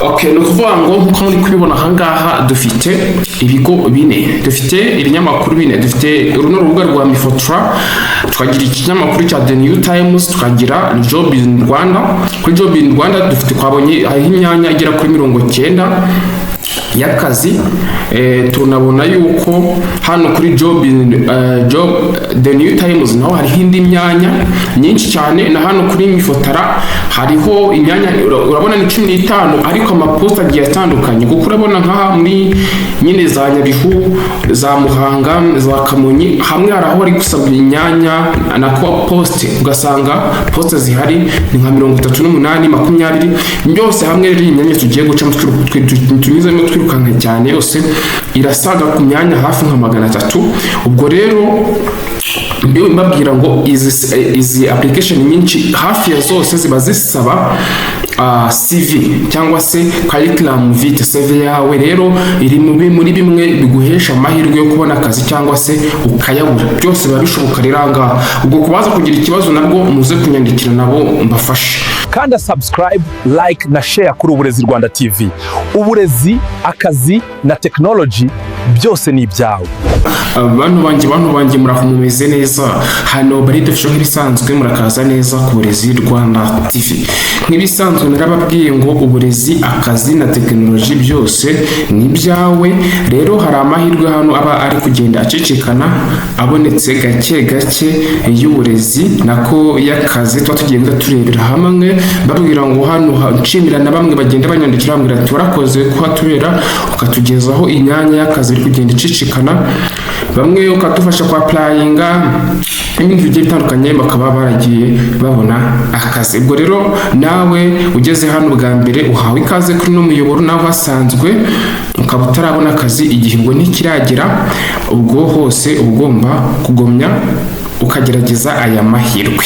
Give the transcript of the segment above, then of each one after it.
Okay, no kuvuga ngo nkuko muri kubibona ahangaha dufite ibigo bine, dufite ibinyamakuru bine, dufite runo rubuga rwa MIFOTRA, tukagira ikinyamakuru cya The New Times, tukagira Job in Rwanda. Kuri Job in Rwanda dufite kwabonye imyanya igera kuri 90 y'akazi. Tunabona yuko hano kuri Job The New Times naho hari hindi myanya nyinshi cyane, na hano kuri MIFOTRA hariho imyanya urabona ni 15, ariko amaposta agiye atandukanye, kuko urabona nka muri nyine za Nyabihu, za Muhanga, za Kamonyi, hamwe haraho ari gusaba imyanya na ko poste, ugasanga poste zihari ni nka 38 20, byose hamwe riri imyanya tugiye guca tunyuzemo twirukanka cyane, yose irasaga ku myanya hafi nka 300. Ubwo rero mbiwe mbabwira ngo izi application nyinshi hafi ya zose ziba zisaba CV cyangwa se curriculum vitae, CV yawe rero iri muri bimwe biguhesha amahirwe yo kubona akazi cyangwa se ukayabura, byose biba bishoboka riranga. Ubwo kubaza kugira ikibazo nabwo muze kunyandikira nabo mbafashe. Kanda subscribe, like na share kuri Uburezi Rwanda TV. Uburezi, akazi na technology byose ni ibyawe. Bantu banjye murakomeze neza, hano bari dufasha nk'ibisanzwe murakaza neza ku Uburezi Rwanda TV. Nk'ibisanzwe narababwiye ngo uburezi, akazi na technology byose ni ibyawe. Rero hari amahirwe hano aba ari kugenda acicikana abonetse gake gake y'uburezi nako y'akazi, tugenda turebera hamwe, babwira ngo hano nshimira na bamwe bagenda banyandikira bambwira ati warakoze kuhatubera ukatugezaho imyanya y'akazi iri kugenda icicikana, bamwe ukatufasha kwa applyinga ibintu bigiye bitandukanye, bakaba baragiye babona akazi. Ubwo rero nawe ugeze hano bwa mbere uhawe ikaze kuri no muyoboro naho hasanzwe, ukaba utarabona akazi igihe ngo ntikiragira, ubwo hose ugomba kugomya ukagerageza aya mahirwe.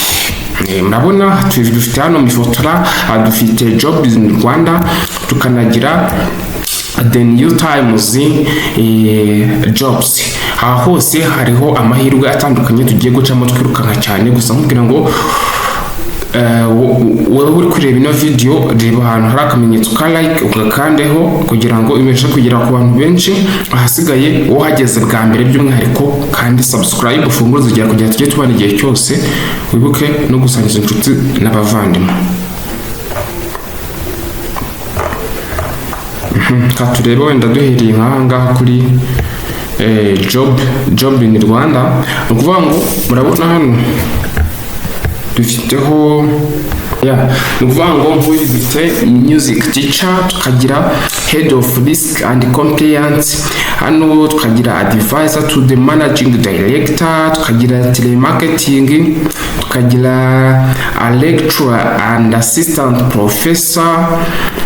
Murabona dufite hano MIFOTRA, dufite Job in Rwanda, tukanagira The New Times Jobs. Aha hose hariho amahirwe atandukanye tugiye gucamo twirukanka cyane, gusa nkubwira ngo wowe uri kureba ino video, reba ahantu hari akamenyetso ka like ugakandeho kugira ngo imeshe kugera ku bantu benshi. Ahasigaye uhageze bwa mbere by'umwihariko kandi subscribe ufungure zigera kugira tujye tubana igihe cyose, wibuke no gusangiza inshuti n'abavandimwe. Katurebe wenda duhereye ngaha kuri Job in Rwanda. Ukuvuga ngo murabona hano dufiteho ukuvuga ngo dufite music teacher, tukagira head of risk and compliance, hano tukagira advisor to the managing director, tukagira telemarketing, tukagira a lecturer and assistant professor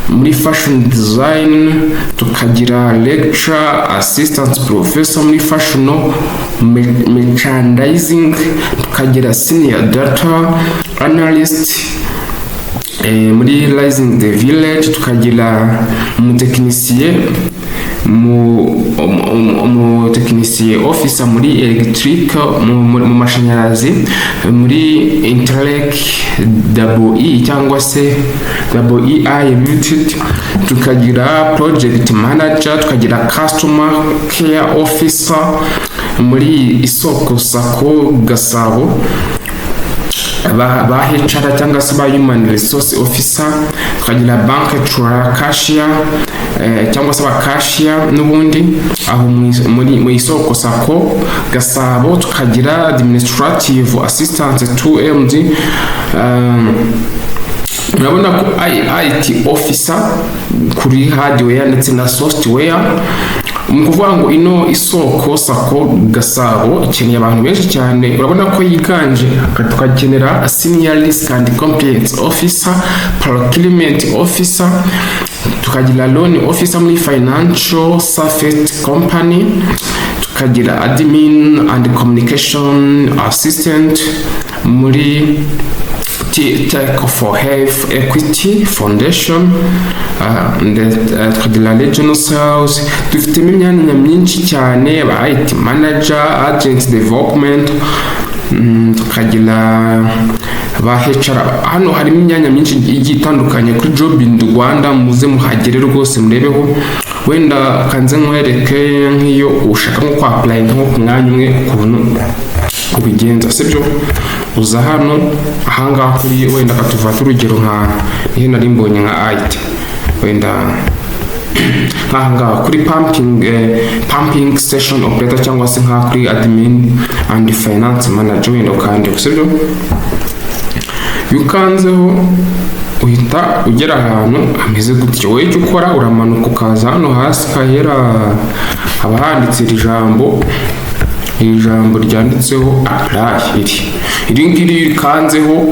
muri fashion design, tukagira lecturer assistant professor muri fashion merchandising, tukagira senior data analyst muri Rising the Village, tukagira umutekinisiye officer muri electric mu mashanyarazi muri Interlake EE cyangwa se EI Limited, tukagira project manager, tukagira customer care officer muri Isoko Sako Gasabo, ba HR cyangwa se ba human resource officer, tukagira bank cashier cyangwa se ba cashier n'ubundi aho muri Isoko Sako Gasabo, tukagira administrative assistant 2MD, urabona ko IT officer kuri hardware ndetse na software. Ukuvuga ngo ino Isoko Sako Gasabo ikeneye abantu benshi cyane, urabona ko yiganje. Tukagenera senior risk and compliance officer, procurement officer, tukagira loan officer muri financial service company, tukagira admin and communication assistant muri Tech for Health Equity Foundation, tukagira regional sales. Dufite imyanya myinshi cyane, ba IT manager, agent development, tukagira ba HR. Hano harimo imyanya myinshi igiye itandukanye kuri Job in Rwanda, muze muhagere rwose murebeho. Wenda kanze nkwereke nk'iyo ushaka nko apply nko ku mwanya umwe ukuntu ubigenza, sibyo? Uza hano ahangaha kuri wenda katuvata urugero nka ihe nari mbonye nka IT, wenda nkahangaha kuri pumping station operator cyangwa se nka kuri admin and finance manager, wenda kandi sibyo? Yukanzeho uhita ugera ahantu hameze gutyo. Wowe icyo ukora uramanuka ukaza hano hasi kahera haba handitse ijambo ryanditseho apply. Iri ngiri kanzeho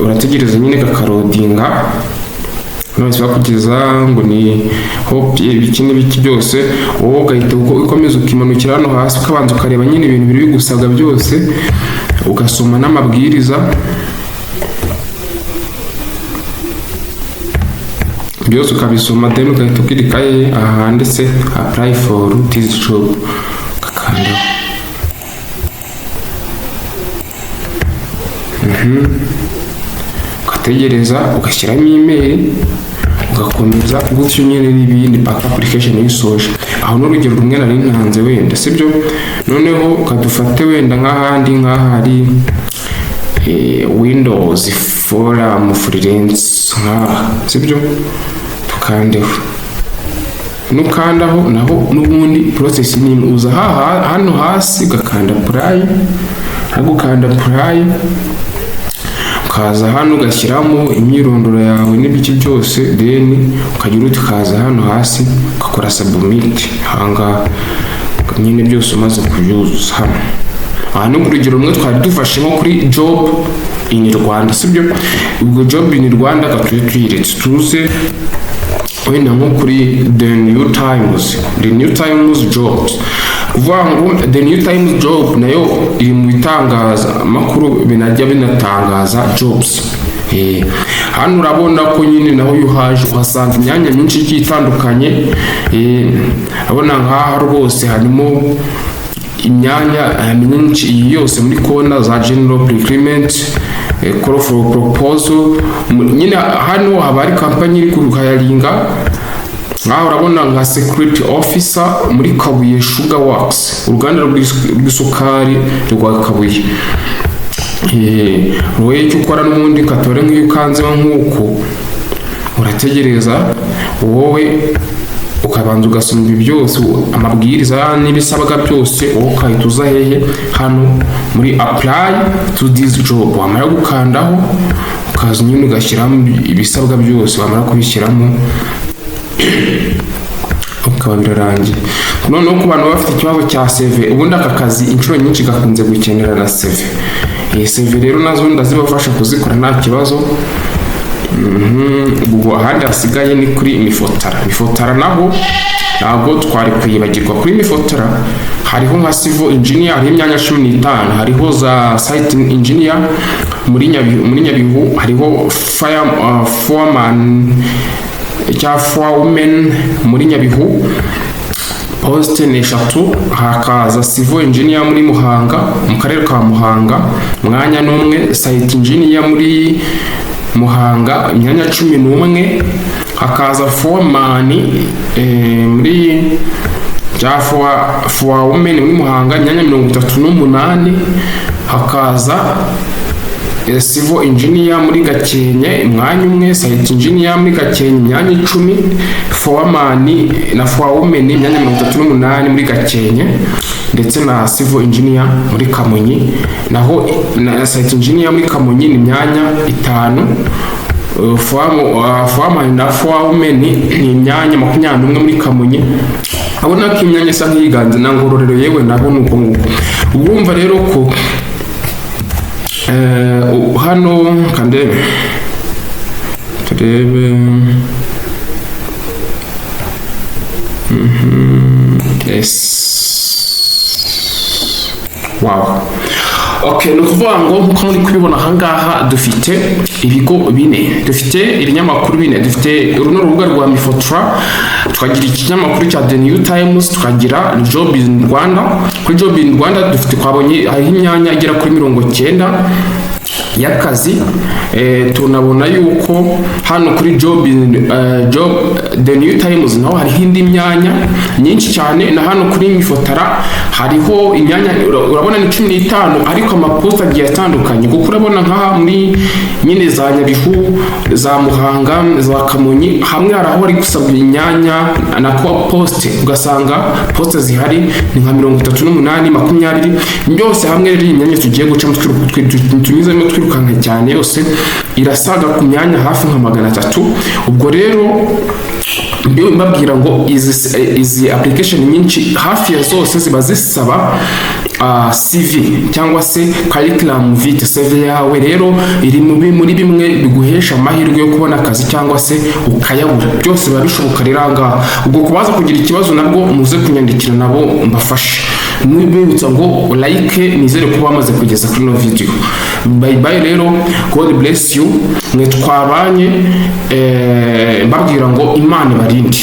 urategereza nyine kakarodinga, none bakugeza ngo ni hope ibiki n'ibiki byose. Wowe ugahita ukomeza ukimanukira hano hasi ukabanza ukareba nyine ibintu biri bigusabwa byose, ugasoma n'amabwiriza byose ukabisoma, then ugahita ukirikaye ahanditse apply for this job, ugakandaho. Ugategereza ugashyiramo email, ugakomeza gutyo nyine n'ibindi back application yisoje. Aho n'urugero rumwe nari ntanze wenda, sibyo? Noneho ukadufate wenda nk'ahandi nk'ahari Windows forum freelance sibyo? Tukandeho, nukandaho naho n'ubundi process ni uza hano hasi ugakanda apply, agukanda apply ukaza hano ugashyiramo imyirondoro yawe n'ibiki byose, then ukagira ukaza hano hasi ugakora submit. Hanga nyine byose umaze kubyuzuza hano. Aha ni urugero rumwe twari dufashe nko kuri Job in Rwanda, sibyo? Ubwo Job in Rwanda gatuye twiretse tuze wenda nko kuri The New Times Jobs. Kuvuga ngo The New Times Job nayo iri mu bitangaza amakuru binajya binatangaza jobs. Hano urabona ko nyine naho yuhaje uhasanga imyanya myinshi igiye itandukanye. Abona nkaha rwose harimo imyanya myinshi yose muri kona za general procurement, call for proposal. Nyine hano haba ari company iri kuruhayaringa. Ngaho urabona nka security officer muri Kabuye Sugar Works, uruganda rw'isukari rwa Kabuye. Wowe icyo ukora n'ubundi katore nk'iyo ukanzeho nk'uko urategereza, wowe ukabanza ugasoma ibi byose amabwiriza n'ibisabwa byose, wowe ukahita uza hehe hano muri apply to this job. Wamara gukandaho ukaza nyine ugashyiramo ibisabwa byose, wamara kubishyiramo ukaba birarangiye. Noneho ku bantu bafite ikibazo cya CV, ubundi aka kazi inshuro nyinshi gakunze gukenera na CV. CV rero nazo ndazibafasha kuzikora nta kibazo. Ubwo ahandi hasigaye ni kuri MIFOTRA naho ntabwo twari kwibagirwa. Kuri MIFOTRA hariho nka civil engineer, hari imyanya 15, hariho za site engineer muri Nyabihu, hariho foreman women muri Nyabihu, poste ni 3. Hakaza civil engineer muri Muhanga, mu karere ka Muhanga mwanya n'umwe, site engineer muri Muhanga imyanya 11. Hakaza foreman muri for women muri Muhanga imyanya 38. Hakaza civil engineer muri Gakenke mwanya umwe, site engineer muri Gakenke imyanya 10, foreman na for women imyanya 38 muri Gakenke, ndetse na civil engineer muri Kamonyi, naho na site engineer muri Kamonyi ni imyanya 5. Foreman na for women ni imyanya 21 muri Kamonyi. Abona ko imyanya isa nk'iganze na Ngororero yewe naho nuko nguko. Urumva rero ko hano kandebe turebe yes. Wow. Okay, no ukuvuga ngo nkuko muri kubibona ahangaha dufite ibigo bine, dufite ibinyamakuru bine, dufite runo rubuga rwa MIFOTRA, tukagira ikinyamakuru cya The New Times, tukagira Job in Rwanda. Kuri Job in Rwanda dufite twabonye hari imyanya igera kuri 90 y'akazi. Tunabona yuko hano kuri Job The New Times naho hari indi myanya nyinshi cyane, na hano kuri MIFOTRA hariho imyanya urabona ni 15, ariko amaposta agiye atandukanye, kuko urabona nka muri nyine za Nyabihu, za Muhanga, za Kamonyi, hamwe haraho ari gusabwa imyanya na ko poste, ugasanga poste zihari ni nka 38 20, byose hamwe rero imyanya tugiye guca tunyuzemo twirukanka cyane yose irasaga ku myanya hafi nka 300. Ubwo rero mbiwe mbabwira ngo izi application nyinshi hafi ya zose ziba zisaba CV cyangwa se curriculum vitae. CV yawe rero iri muri bimwe biguhesha amahirwe yo kubona akazi cyangwa se ukayabura, byose biba bishoboka riranga. Ubwo kubaza kugira ikibazo nabwo muze kunyandikira nabo mbafashe. Mwibutsa ngo like, nizere kuba bamaze kugeza kuri no video. Bye bye rero, God bless you. Mwe twabanye mbabwira ngo Imana ibarinde.